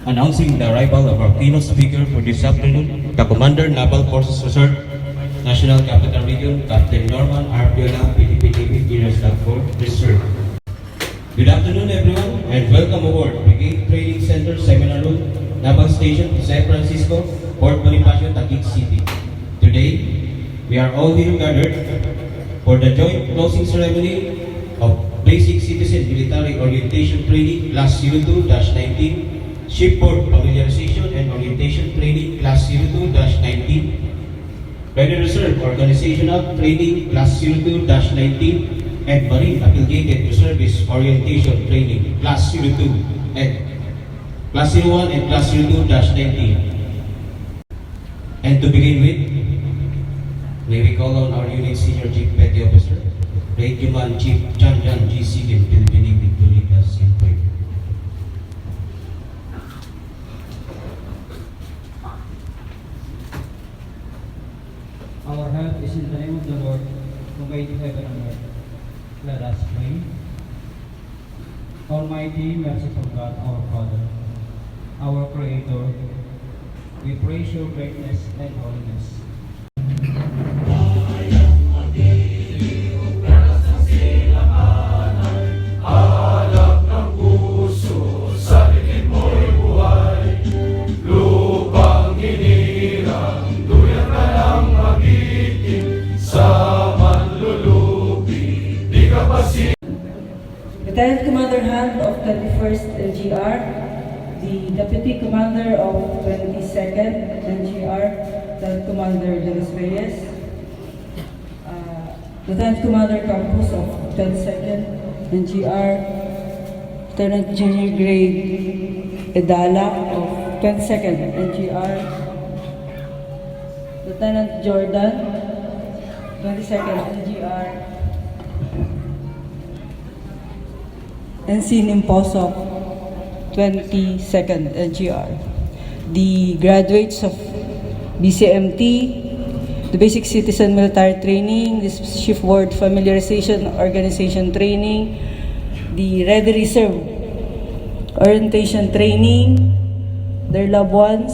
announcing the arrival of our keynote speaker for this afternoon, the Commander, Naval Forces Reserve, National Capital Region, Captain Norman R. Biola, Philippine Navy, General Staff Corps, Reserve. Good afternoon, everyone, and welcome aboard Brigade Training Center Seminar Room, Naval Station, San Francisco, Port Bonifacio, Taguig City. Today, we are all here gathered for the joint closing ceremony of Basic Citizen Military Orientation Training Class 02-19, Shipboard Familiarization and Orientation Training Class 02-19, Federal Reserve Organizational Training Class 02-19, and Marine Affiliated Reservice Orientation Training Class 02 and Class 01 and Class 02-19. And to begin with, may we call on our unit Senior Chief Petty Officer, Radioman Chief Chanjan G. Sigin, Philippine Navy, to lead us in prayer. Our help is in the name of the Lord, who made heaven and earth. Let us pray. Almighty, merciful God, our Father, our Creator, we praise your greatness and holiness. Lieutenant Commander Han of 21st NGR, the Deputy Commander of 22nd NGR, Lieutenant Commander De Los Reyes, Lieutenant Commander Campus of 22nd NGR, Lieutenant Junior Grade Edala of 22nd NGR, Lieutenant Jordan, 22nd NGR, NC Nimposok, 22nd NGR. The graduates of BCMT, the Basic Citizen Military Training, the Shipboard Familiarization Organization Training, the Ready Reserve Orientation Training, their loved ones,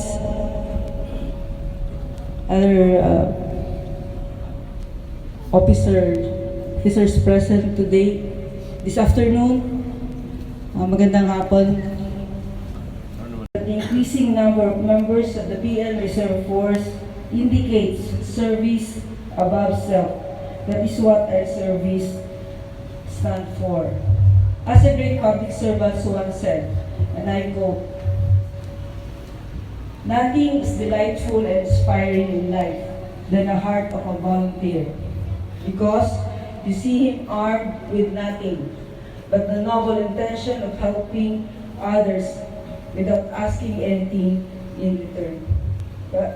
other officers present today, this afternoon. Magandang hapon. The increasing number of members of the PL Reserve Force indicates service above self. That is what our service stands for. As a great public servant once said, and I quote, "Nothing is delightful and inspiring in life than the heart of a volunteer, because you see him armed with nothing but the noble intention of helping others without asking anything in return."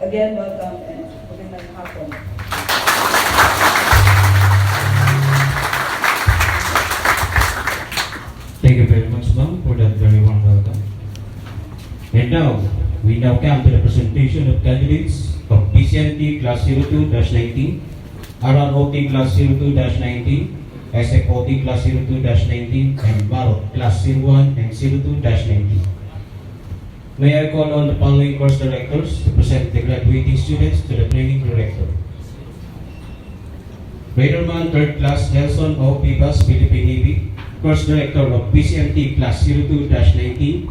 Again, welcome and magandang hapon. Thank you very much, ma'am, for that very warm welcome. And now, we now come to the presentation of candidates of BCMT Class 02-19, RROT Class 02-19, SFOT Class 02-19, and MAROT Class 01 and 02-19. May I call on the following course directors to present the graduating students to the training director. Radarman 3rd Class Nelson O. Pibas, Philippine Navy, Course Director of BCMT Class 02-19.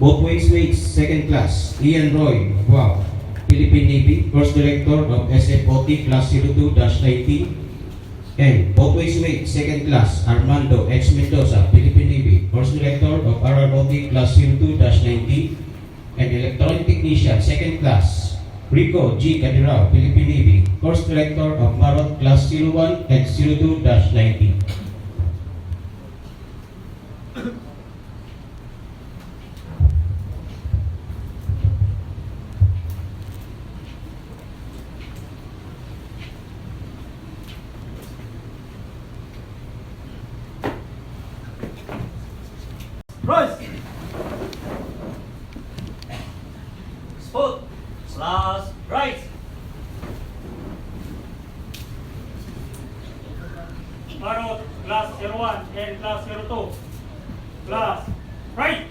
Boatways Mates 2nd Class Ian Roy, Wow, Philippine Navy, Course Director of SFOT Class 02-19. And Boatways Mate 2nd Class Armando X. Mendoza, Philippine Navy, Course Director of RROT Class 02-19, and Electronic Technician 2nd Class Rico G. Cadirao, Philippine Navy, Course Director of MAROT Class 01 and 02-19. Rise! SFOT slash rise! MAROT Class 01 and Class 02. Class right!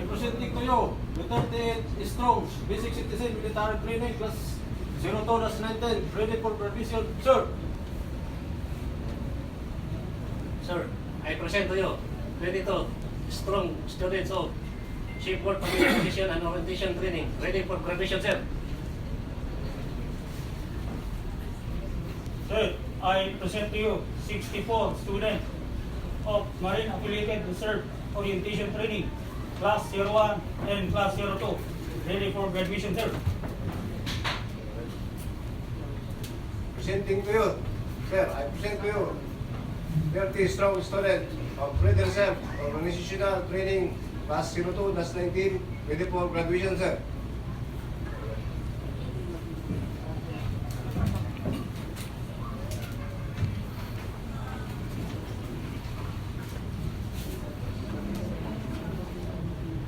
presenting to you the 38 strong basic citizen military training class 02-19 ready for provision, sir. Sir, I present to you 22 strong students of shipboard familiarization and orientation training ready for graduation, sir. Sir, I present to you 64 students of Marine affiliated reserve orientation training, class 01 and class 02, ready for graduation, sir. Presenting to you, sir, I present to you 30 strong students of Red Reserve Organizational Training Class 02-19 ready for graduation, sir.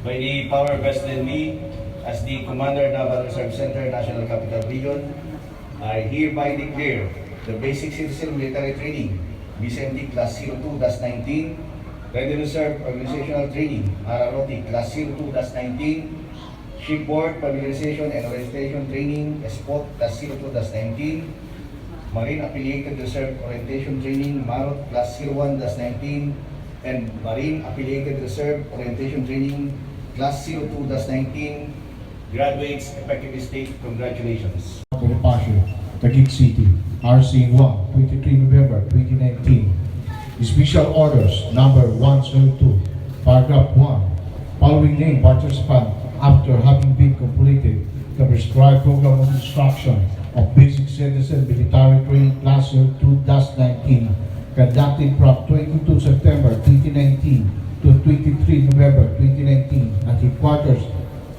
By the power vested in me as the Commander Naval Reserve Center National Capital Region, I hereby declare the Basic Citizen Military Training BCMT Class 02-19, Ready Reserve Organizational Training RROT Class 02-19, Shipboard Familiarization and Orientation Training SFOT Class 02-19, Marine Affiliated Reserve Orientation Training MAROT Class 01-19, and Marine Affiliated Reserve Orientation Training Class 02-19 graduates effectively state congratulations. Bonifacio, Taguig City, RC 1, 23 November 2019. Special Orders Number 102, Paragraph 1. Following name participant after having been completed the prescribed program of instruction of Basic Citizen Military Training Class 02-19 conducted from 22 September 2019 to 23 November 2019 at Headquarters,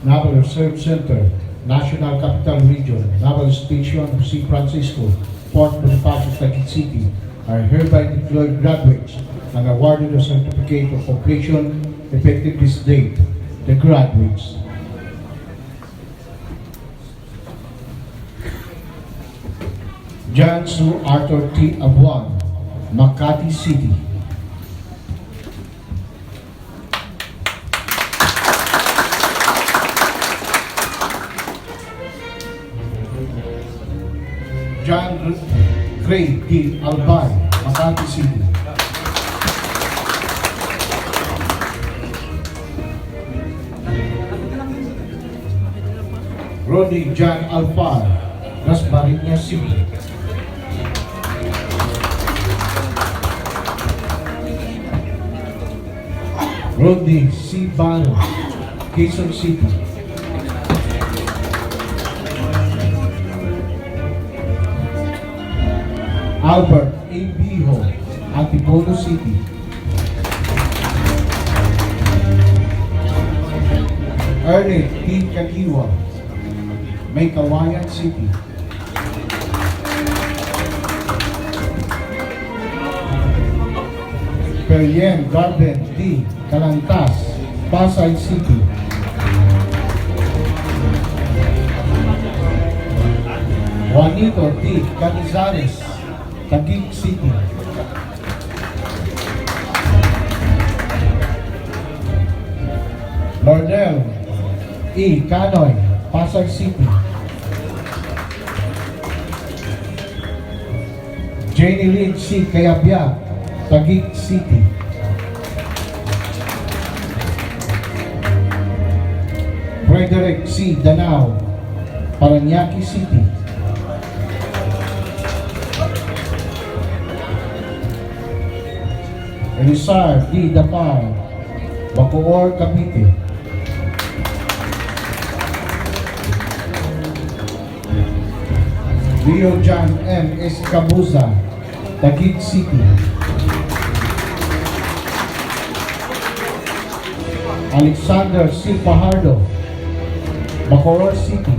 Naval Reserve Center, National Capital Region, Naval Station, San Francisco, Port Bonifacio, Taguig City, are hereby declared graduates and awarded a certificate of completion effective this date. The graduates: John Sue Arthur T. Abuan, Makati City. John Gray D. Albay, Makati City. Rodney John Alfar, Las Marinas City. Rodney C. Baro, Quezon City. Albert A. Biho, Antipolo City. Ernest T. Kagiwa, Maykawayan City. Peryen Garben D. Calantas, Pasay City. Juanito T. Canizares, Taguig City. Lordel E. Canoy, Pasay City. Jenny Lynn C. Kayabya, Taguig City. Frederick C. Danao, Paranaque City. Rizar D. Dapar, Bacoor, Cavite. Leo John M. Escabuza, Taguig City. Alexander C. Pajardo, Bacoor City.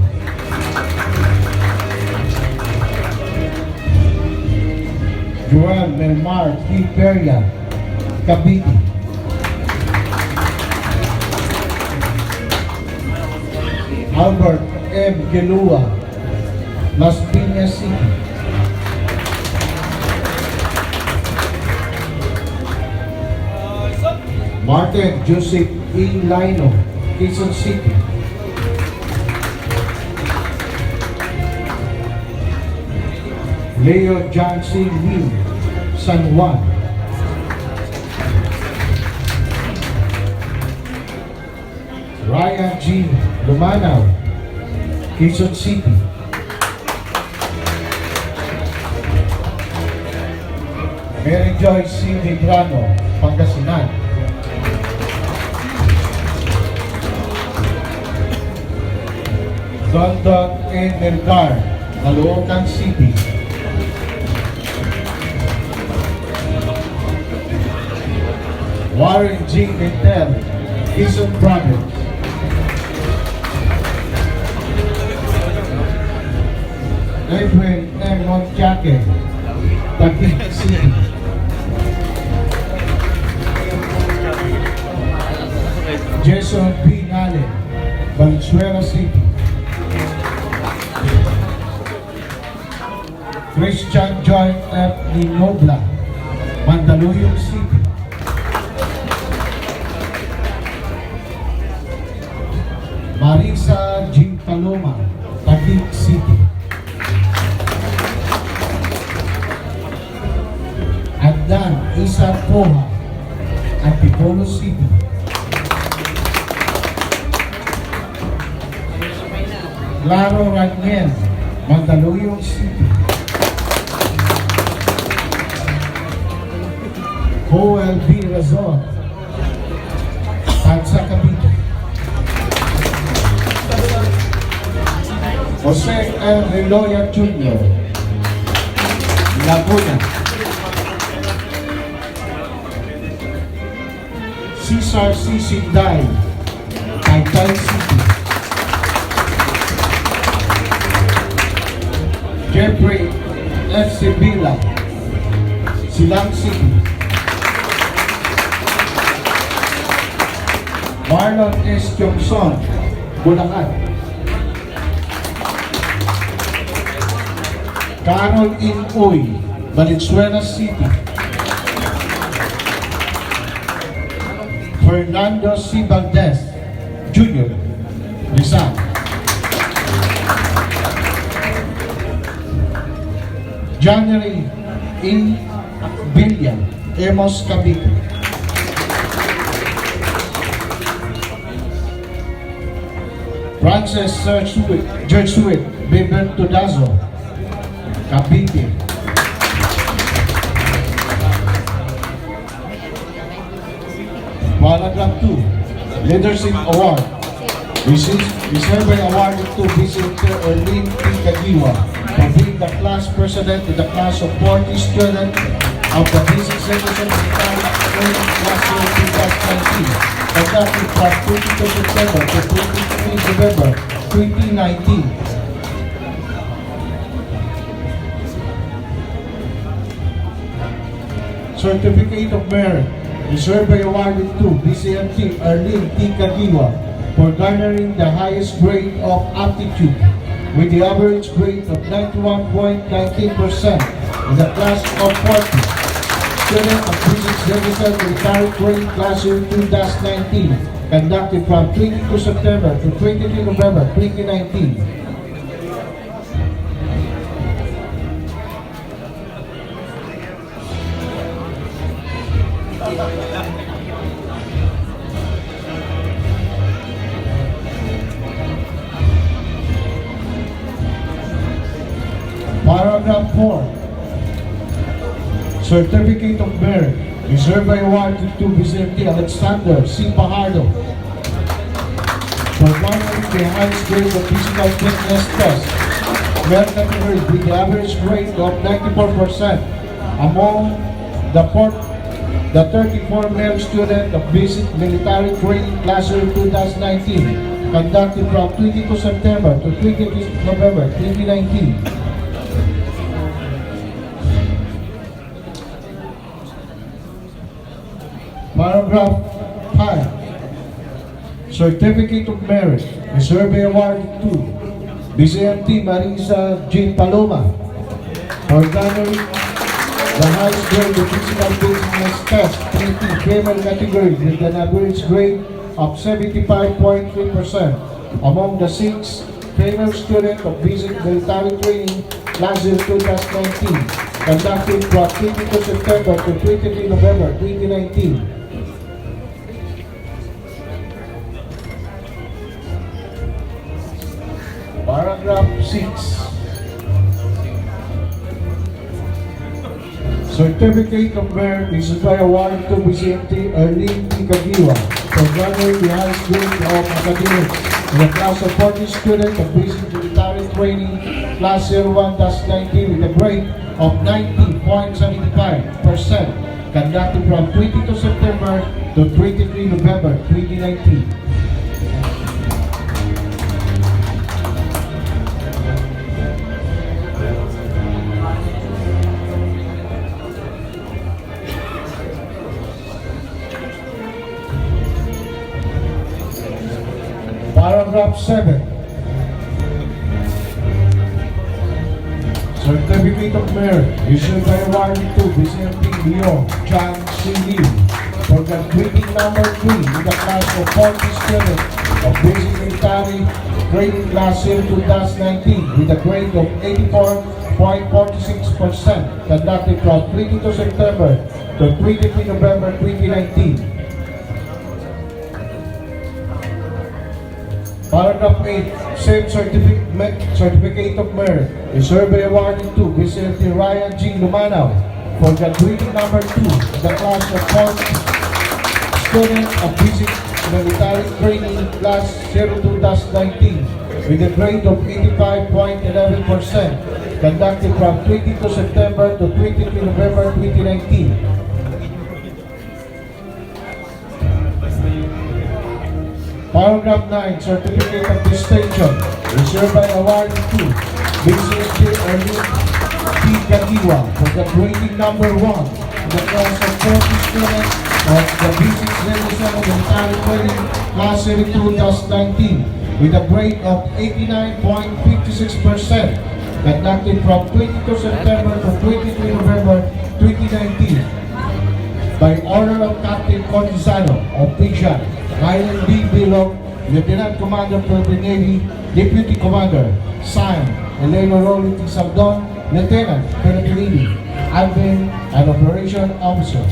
Joel Melmar T. Peria, Cavite. Albert M. Gelua, Las Piñas City. Martin Joseph E. Lino, Quezon City. Leo Johnson Lim, San Juan. Ryan G. Lumanaw, Quezon City. Mary Joy C. Negrano, Pangasinan. Dondon N. Melgar, Caloocan City. Warren G. Quintel, Quezon Province. Edwin M. Montiaque, Taguig City. Jason B. Nale, Valenzuela City. Christian Joy F. Ninobla, Mandaluyong City. Marisa G. Paloma, Taguig City. Adnan Isa Poha, Antipolo City. Laro Raniel, Mandaluyong City. Joel B. Razon, Tansa Cavite. Jose L. Reloya Jr., Laguna. Cesar C. Sinday, Taytay City. Jeffrey F. Sibila, Silang City. Marlon S. Johnson, Bulacan. Carol In Uy, Valenzuela City. Fernando C. Valdez Jr., Rizal. January in Billion, Emos Cavite. Francis Jesuit, Beben Tudazo, Cavite. Paragraph 2, Leadership Award. Reserved by awarded to BCMT Erlene P. Cagiwa for being the class president in the class of 40 students of the Basic Citizen Military Training Class Year 2019, conducted from 22 September to 23 November 2019. Certificate of Merit. Reserved by awarded to BCMT Erlene P. Cagiwa for garnering the highest grade of aptitude with the average grade of 91.19% in the class of 40. Student of Basic Citizen Military Training Class Year 2019, conducted from 22 September to 23 November 2019. Paragraph 4. Certificate of Merit. Reserved by awarded to BCMT Alexander C. Pajardo for garnering the highest grade of physical fitness test, male category with the average grade of 94% among the 34 male students of basic military training class year 2019, conducted from 22 September to 23 November 2019. Paragraph 5. Certificate of Merit. Reserved by awarded to BCMT Marisa Jean Paloma for garnering the highest grade of physical fitness test, 3T female category with an average grade of 75.3% among the 6 female students of basic military training class 02-19 conducted from 22 September to 23 November 2019. Paragraph 6. Certificate of Merit is by award to BCMT Erling P. Kagiwa for graduating the high school of academics in the class of 40 students of basic military training class 01-19 with a grade of 90.75% conducted from 22 September to 23 November 2019. Paragraph 7. Certificate of Merit issued by awarding to BCMT Leo Chan C. Lee for graduating number 3 in the class of 40 students of basic military training class 02-19 with a grade of 84.46% conducted from 22 September to 23 November 2019. Paragraph 8. Same certificate of merit is hereby awarded to BCMT Ryan G. Lumanaw for graduating number 2 in the class of 40 students of basic military training class 02-19 with a grade of 85.11% conducted from 22 September to 23 November 2019. Paragraph 9. Certificate of Distinction is hereby awarded to BCMT Erling P. Kagiwa for graduating number 1 in the class of 40 students of the basic military training class 02-19 with a grade of 89.56% conducted from 22 September to 23 November 2019 by order of Captain Contizano of Pisan, Ryan D. Bilog, Lieutenant Commander Philippine Navy, Deputy Commander, signed, Elena Rolity Saldon, Lieutenant Philippine Navy, Admin and Operation Officer.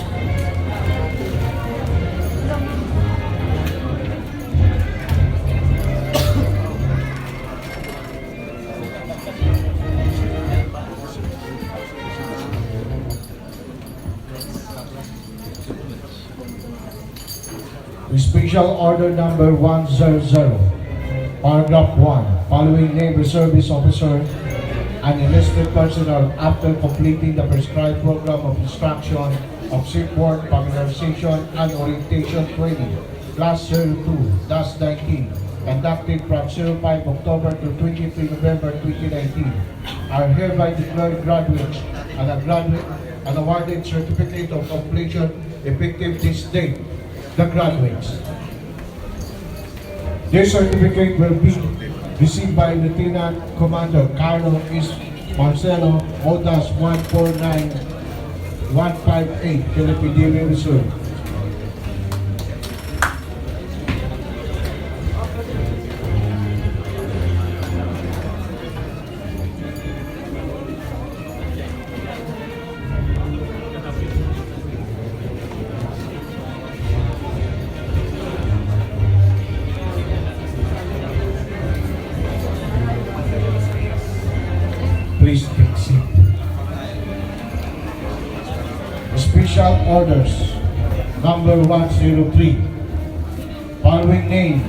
Special Order Number 100, Paragraph 1. Following Naval Service Officer and enlisted personnel after completing the prescribed program of instruction of SFOT, familiarization and orientation training, class 02-19, conducted from 05 October to 23 November 2019, are hereby declared graduates and awarded certificate of completion effective this date. The graduates. This certificate will be received by Lieutenant Commander Carlo S. Marcelo Odas 149158, Philippine Navy Reserve. Please take seat. Special Orders Number 103. Following name,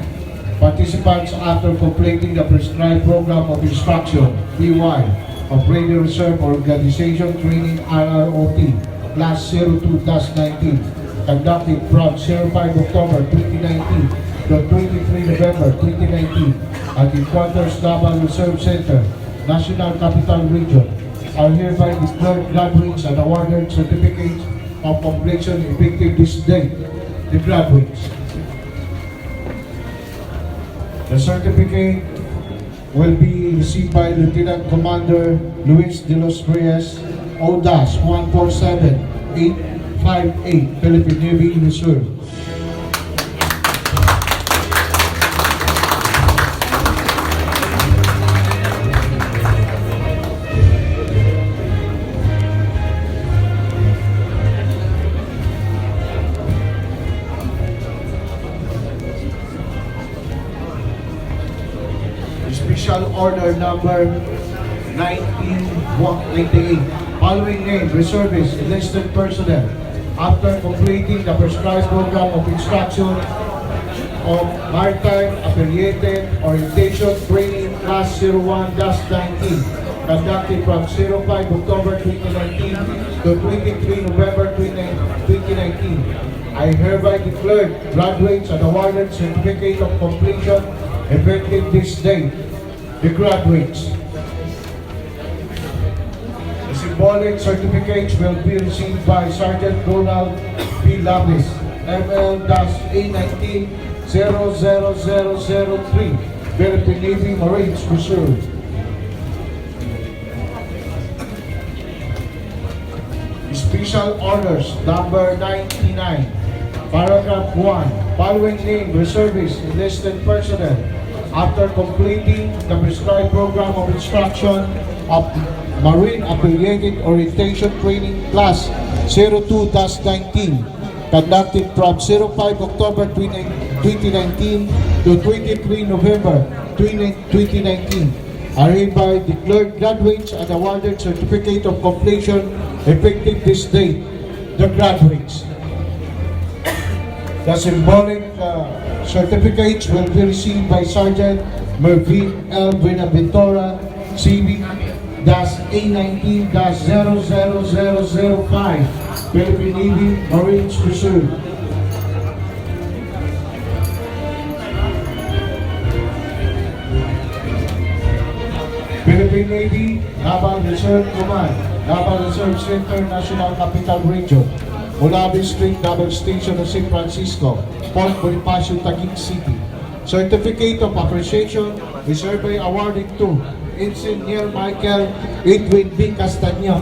participants after completing the prescribed program of instruction, PY, of Radio Reserve Organization Training RROT, Class 02-19, conducted from 05 October 2019 to 23 November 2019 at the Quarters Naval Reserve Center, National Capital Region, are hereby declared graduates and awarded certificates of completion effective this date. The graduates. The certificate will be received by Lieutenant Commander Luis de los Reyes, ODAS 147858, Philippine Navy Reserve. Special Order number 1998. Following name, reservists, enlisted personnel, after completing the prescribed program of instruction of Maritime Affiliated Orientation Training Class 01-19, conducted from 05 October 2019 to 23 November 2019. I hereby declare graduates and awarded certificate of completion effective this date. The graduates. The symbolic certificates will be received by Sergeant Ronald P. Labis, ML-A19-00003, Philippine Navy Marines Reserve. Special Orders number 99, paragraph 1, following name, reservists, enlisted personnel, after completing the prescribed program of instruction of Marine Affiliated Orientation Training Class 02-19, conducted from 05 October 2019 to 23 November 2019, are hereby declared graduates and awarded certificate of completion effective this date. The graduates. The symbolic certificates will be received by Sergeant Mervyn L. Buenaventura, CV-A19-00005, Philippine Navy Marines Reserve. Philippine Navy Naval Reserve Command, Naval Reserve Center, National Capital Region, Mulabi Street, Naval Station of San Francisco, Port Bonifacio, Taguig City. Certificate of Appreciation is hereby awarded to Engineer Michael Edwin B. Castaño,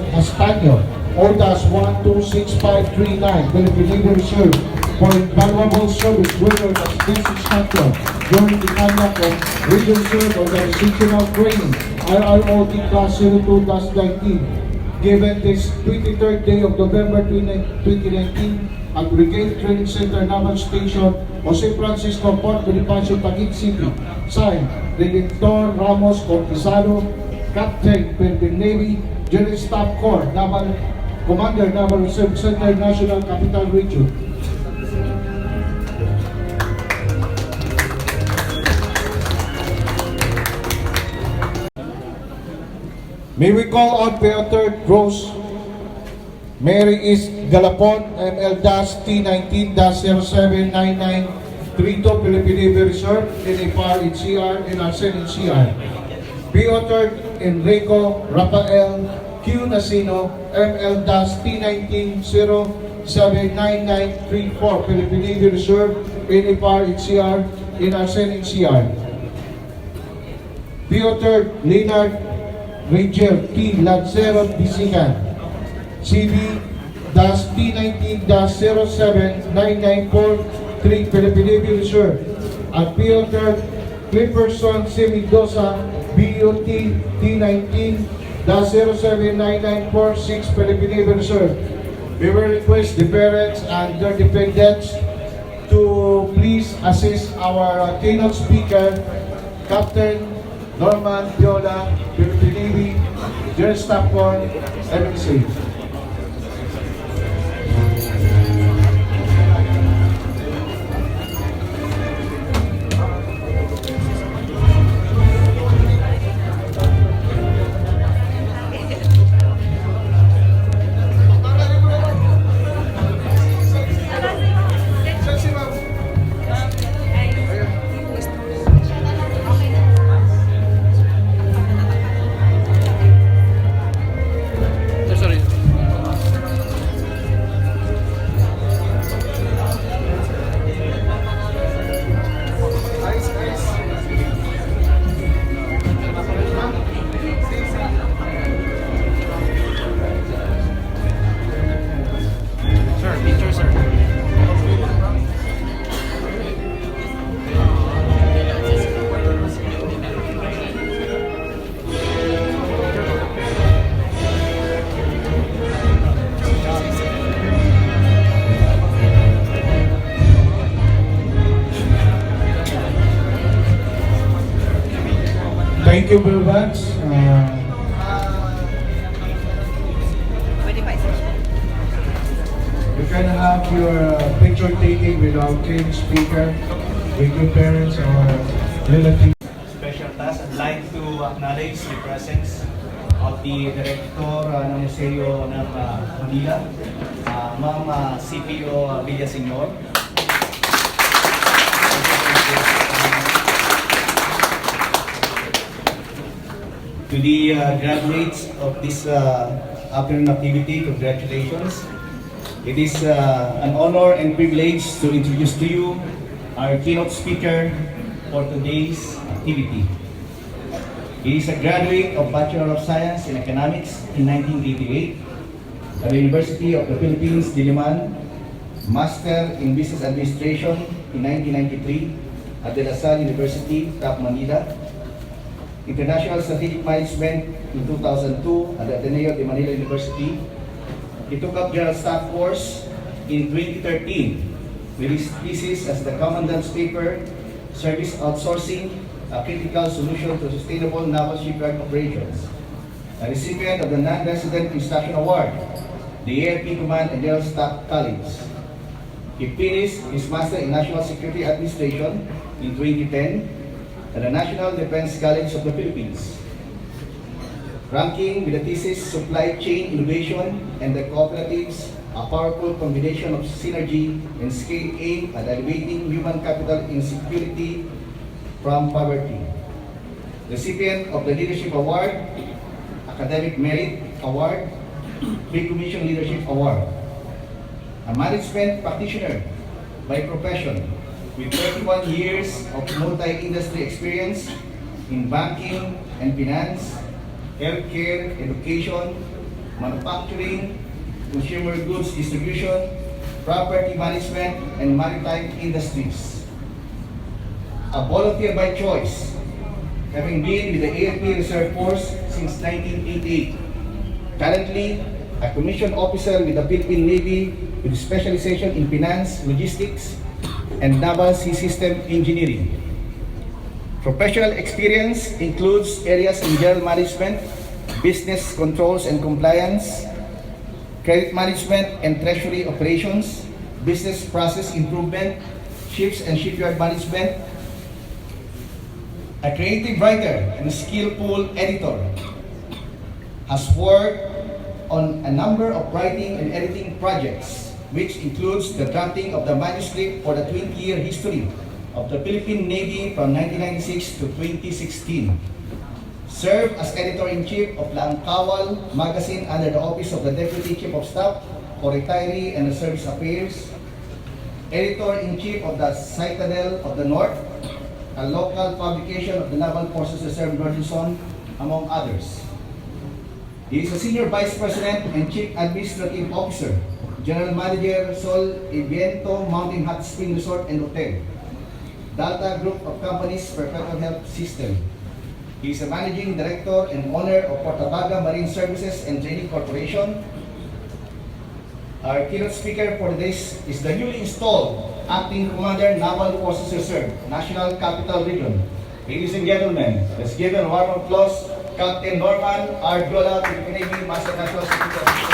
ODAS 126539, Philippine Navy Reserve, for invaluable service rendered as guest instructor during the conduct of Region Reserve Organizational Training, RROT Class 02-19, given this 23rd day of November 2019 at Brigade Training Center, Naval Station, San Francisco, Port Bonifacio, Taguig City. Signed, Redactor Ramos Cortizano, Captain, Philippine Navy, General Staff Corps, Naval Commander, Naval Reserve Center, National Capital Region. May we call on Peter Gross, Mary East Galapon, ML-T19-079932, Philippine Navy Reserve, NFR NCR, NRCN NCR. Peter Enrico Rafael Q. Nasino, ML-T19-079934, Philippine Navy Reserve, NFR NCR, NRCN NCR. Peter Leonard Ranger T. Lancero Bisigan, CV-T19-079943, Philippine Navy Reserve, at Peter Clipperson Semidosa, BUT T19-079946, Philippine Navy Reserve. We will request the parents and their dependents to please assist our keynote speaker, Captain Norman Biola, Philippine Navy, General Staff Corps, MNSA. Sorry. Thank you very much. You can have your picture taken with our Keynote Speaker, with your parents or relatives. Special task, I'd like to acknowledge the presence of the Director ng Museo ng Manila, Ma'am CPO Villaseñor. To the graduates of this afternoon activity, congratulations. It is an honor and privilege to introduce to you our keynote speaker for today's activity. He is a graduate of Bachelor of Science in Economics in 1988 at the University of the Philippines, Diliman, Master in Business Administration in 1993 at the LaSalle University, Capt, Manila, International Strategic Management in 2002 at the Ateneo de Manila University. He took up General Staff course in 2013 with his thesis as the Commandant's Paper, Service Outsourcing, a Critical Solution to Sustainable Naval Shipyard Operations. A recipient of the Non-Resident Instruction Award, the ARP Command and General Staff College. He finished his Master in National Security Administration in 2010 at the National Defense College of the Philippines, ranking with the thesis Supply Chain Innovation and the Cooperatives, a powerful combination of synergy and scale aimed at elevating human capital in security from poverty. Recipient of the Leadership Award, Academic Merit Award, Pre-Commission Leadership Award. A management practitioner by profession, with 31 years of multi-industry experience in banking and finance, healthcare, education, manufacturing, consumer goods distribution, property management, and maritime industries. A volunteer by choice, having been with the AFP Reserve Force since 1988. Currently, a commissioned officer with the Philippine Navy with specialization in finance, logistics, and Naval Sea System Engineering. Professional experience includes areas in general management, business controls and compliance, credit management and treasury operations, business process improvement, ships and shipyard management. A creative writer and a skillful editor, has worked on a number of writing and editing projects, which includes the drafting of the manuscript for the 20-year history of the Philippine Navy from 1996 to 2016. Served as Editor-in-Chief of Laang Kawal magazine under the Office of the Deputy Chief of Staff for Retiree and Service Affairs. Editor-in-Chief of the Citadel of the North, a local publication of the Naval Forces Reserve Northern Zone, among others. He is a Senior Vice President and Chief Administrative Officer, General Manager, Sol Eviento Mountain Hot Spring Resort and Hotel, Delta Group of Companies Perpetual Health System. He is a Managing Director and owner of Portabaga Marine Services and Training Corporation. Our keynote speaker for this is the newly installed Acting Commander, Naval Forces Reserve, National Capital Region. Ladies and gentlemen, let's give a warm applause, Captain Norman R. Biola, Philippine Navy, Master National Security.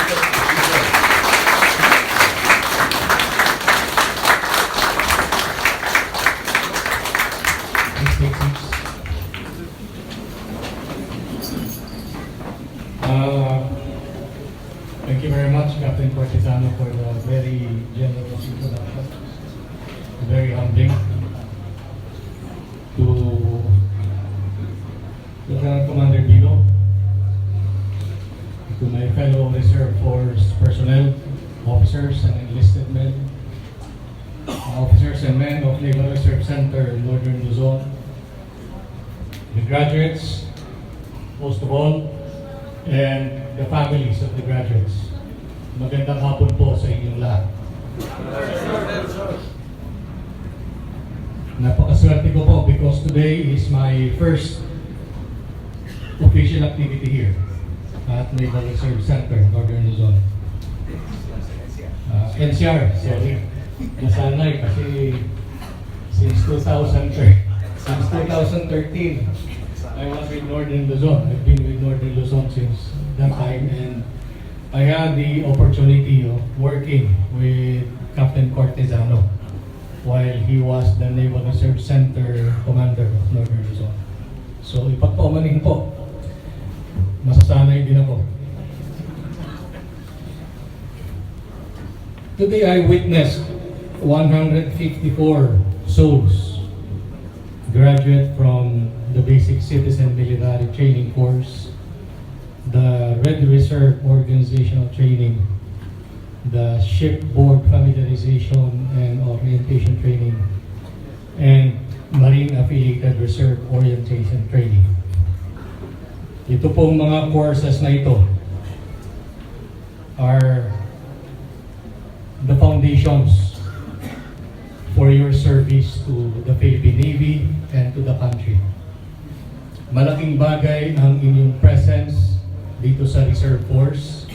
Thank you very much, Captain Cortesano, for the very generous introduction. Very humbling to Lieutenant Commander Bilo, to my fellow Reserve Force personnel, officers and enlisted men, officers and men of Naval Reserve Center, Northern Luzon, the graduates, most of all, and the families of the graduates. Magandang hapon po sa inyong lahat. Napakaswerte ko po because today is my first official activity here at Naval Reserve Center, Northern Luzon. NCR, sorry. Nasanay kasi since 2013, I was with Northern Luzon. I've been with Northern Luzon since that time, and I had the opportunity of working with Captain Cortesano while he was the Naval Reserve Center Commander of Northern Luzon. So ipagpaumanin po, masasanay din ako. Today I witnessed 154 souls graduate from the Basic Citizen Military Training Course, the Red Reserve Organizational Training, the Shipboard Familiarization and Orientation Training, and Marine Affiliated Reserve Orientation Training. Ito pong mga courses na ito are the foundations for your service to the Philippine Navy and to the country. Malaking bagay ang inyong presence dito sa Reserve Force.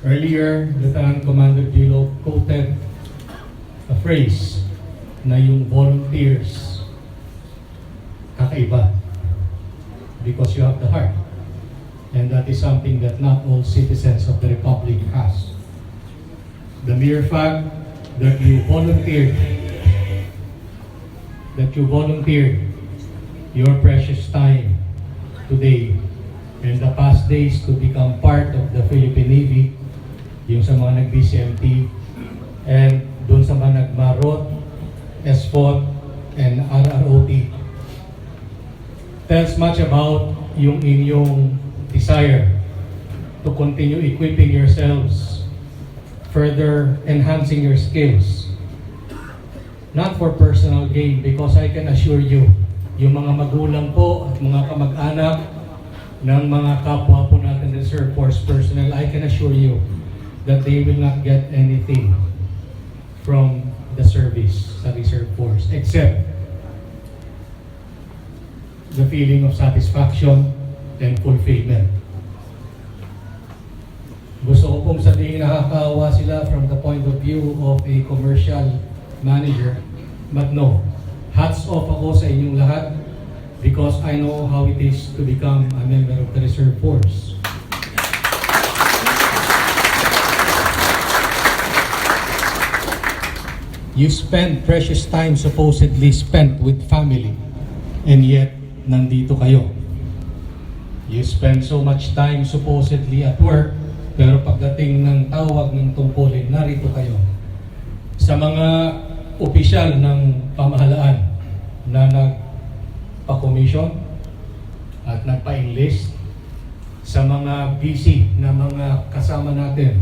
Earlier, Lieutenant Commander Gilo quoted a phrase na yung volunteers kakaiba because you have the heart, and that is something that not all citizens of the Republic has. The mere fact that you volunteered your precious time today and the past days to become part of the Philippine Navy, yung sa mga nag-BCMT, and dun sa mga nag-MAROT, SFOT, and RROT, tells much about yung inyong desire to continue equipping yourselves, further enhancing your skills, not for personal gain, because I can assure you, yung mga magulang po at mga kamag-anak ng mga kapwa po natin Reserve Force personnel, I can assure you that they will not get anything from the service sa Reserve Force except the feeling of satisfaction and fulfillment. Gusto ko pong sabihin nakakaawa sila from the point of view of a commercial manager, but no, hats off ako sa inyong lahat because I know how it is to become a member of the Reserve Force. You spend precious time supposedly spent with family, and yet nandito kayo. You spend so much time supposedly at work, pero pagdating ng tawag ng tungkulin, narito kayo. Sa mga opisyal ng pamahalaan na nagpa-commission at nagpa-enlist, sa mga busy na mga kasama natin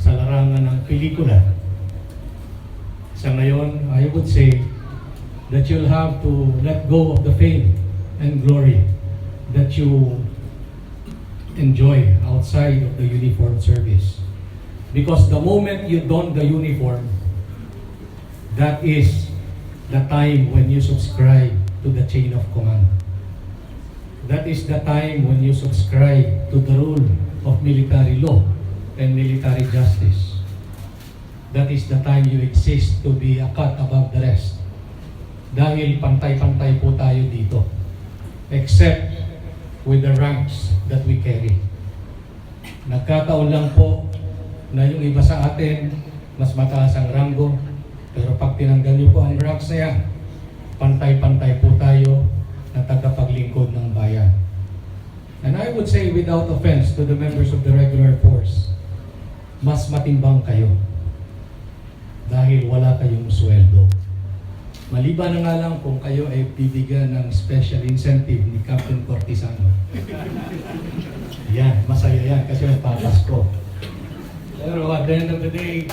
sa larangan ng pelikula, sa ngayon, I would say that you'll have to let go of the fame and glory that you enjoy outside of the uniform service. Because the moment you don the uniform, that is the time when you subscribe to the chain of command. That is the time when you subscribe to the rule of military law and military justice. That is the time you exist to be a cut above the rest. Dahil pantay-pantay po tayo dito. Except with the ranks that we carry. Nagkataon lang po na yung iba sa atin, mas mataas ang ranggo, pero pag tinanggal niyo po ang ranks na yan, pantay-pantay po tayo na tagapaglingkod ng bayan. And I would say without offense to the members of the regular force, mas matimbang kayo dahil wala kayong sweldo. Maliban na nga lang kung kayo ay bibigyan ng special incentive ni Captain Cortesano. Yan, masaya yan kasi magpapasko. Pero at the end of the day,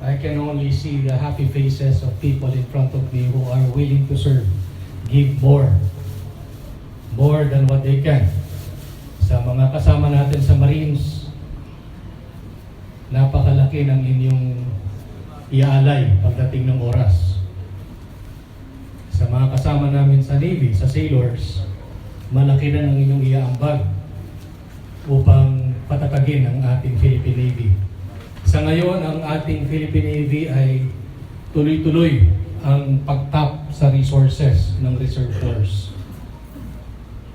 I can only see the happy faces of people in front of me who are willing to serve, give more than what they can. Sa mga kasama natin sa Marines, napakalaki ng inyong iaalay pagdating ng oras. Sa mga kasama namin sa Navy, sa sailors, malaki na ng inyong iaambag upang patatagin ang ating Philippine Navy. Sa ngayon, ang ating Philippine Navy ay tuloy-tuloy ang pag-tap sa resources ng Reserve Force.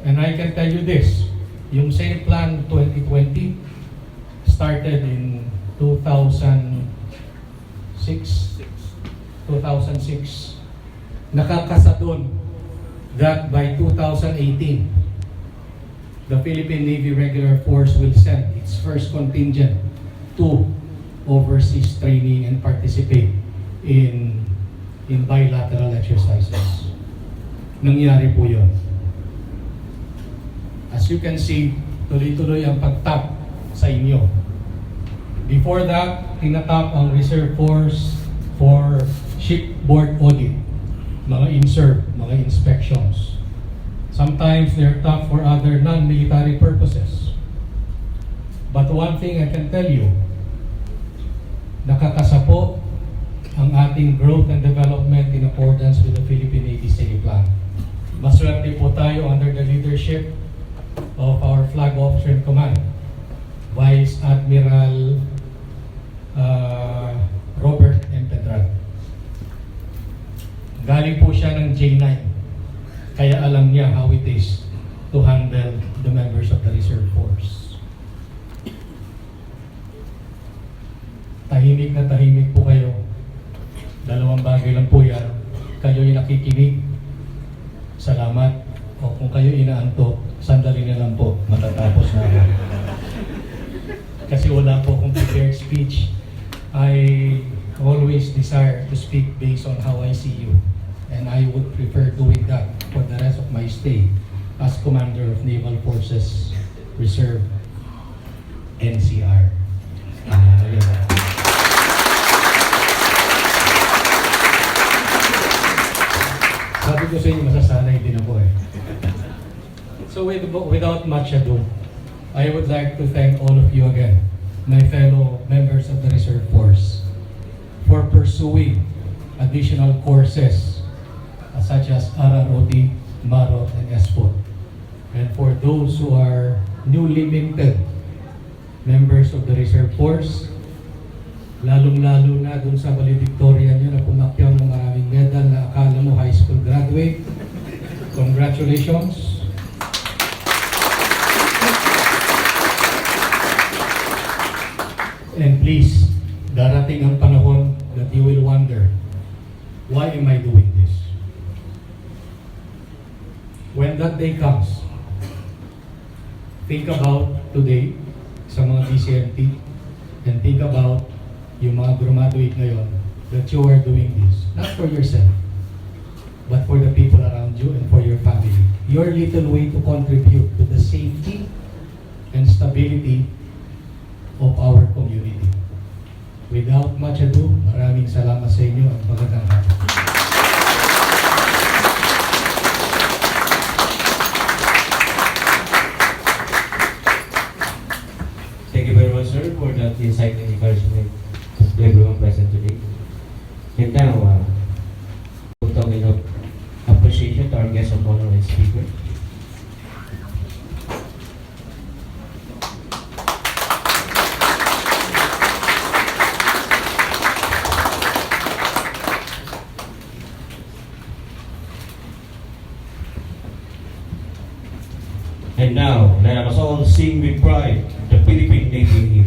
And I can tell you this, yung same plan 2020 started in 2006. Nakakasa doon that by 2018, the Philippine Navy Regular Force will send its first contingent to overseas training and participate in bilateral exercises. Nangyari po yun. As you can see, tuloy-tuloy ang pag-tap sa inyo. Before that, tinatap ang Reserve Force for shipboard audit, mga in-serve, mga inspections. Sometimes they're tapped for other non-military purposes. But one thing I can tell you, nakakasapo ang ating growth and development in accordance with the Philippine Navy City Plan. Maswerte po tayo under the leadership of our Flag Officer in Command, Vice Admiral Robert M. Pedrad. Galing po siya ng J9, kaya alam niya how it is to handle the members of the Reserve Force. Tahimik na tahimik po kayo. Dalawang bagay lang po yan. Kayo'y nakikinig, salamat. O kung kayo inaantok, sandali na lang po, matatapos na ako. Kasi wala po akong prepared speech. I always desire to speak based on how I see you. And I would prefer doing that for the rest of my stay as Commander of Naval Forces Reserve, NCR. Sabi ko sa inyo, masasanay din ako eh. So without much ado, I would like to thank all of you again, my fellow members of the Reserve Force, for pursuing additional courses such as RROT, MAROT, and SFOT. And for those who are newly minted members of the Reserve Force, lalong-lalo na dun sa valedictorian nyo na pumakyang ng maraming medal na akala mo high school graduate, congratulations. And please, darating ang panahon that you will wonder, why am I doing this? When that day comes, think about today sa mga BCMT and think about yung mga graduate ngayon that you are doing this, not for yourself, but for the people around you and for your family. Your little way to contribute to the safety and stability of our community. Without much ado, maraming salamat sa inyo at magandang hapon. Thank you very much, sir, for that insight and encouragement to everyone present today. And now, token of appreciation to our guest of honor and speaker. And now, let us all sing with pride the Philippine Navy hymn.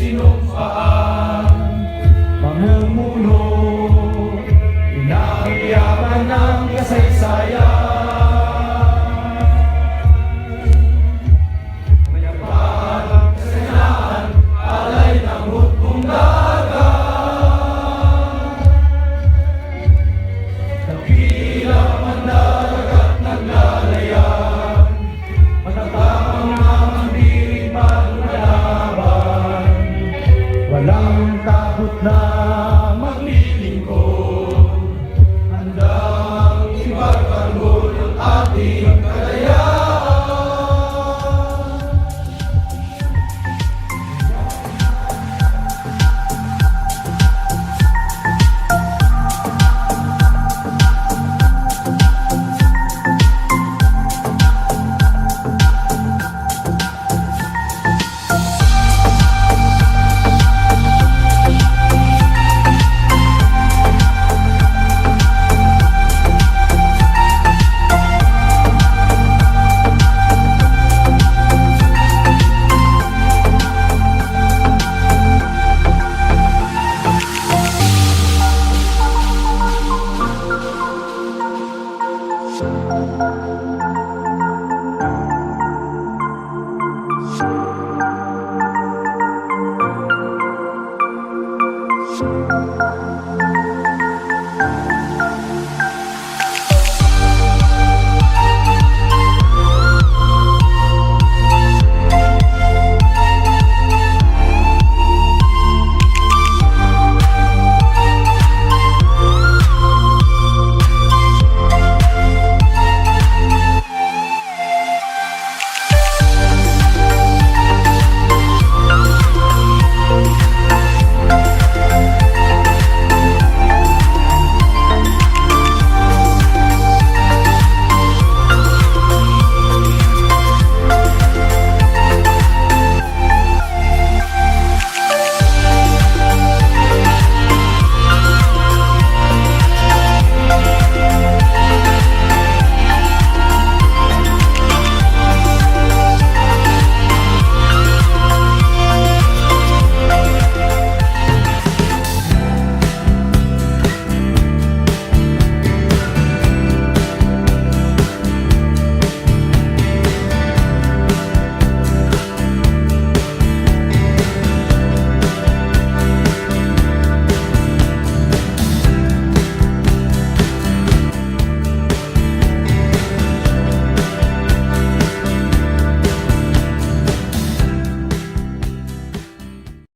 Sinong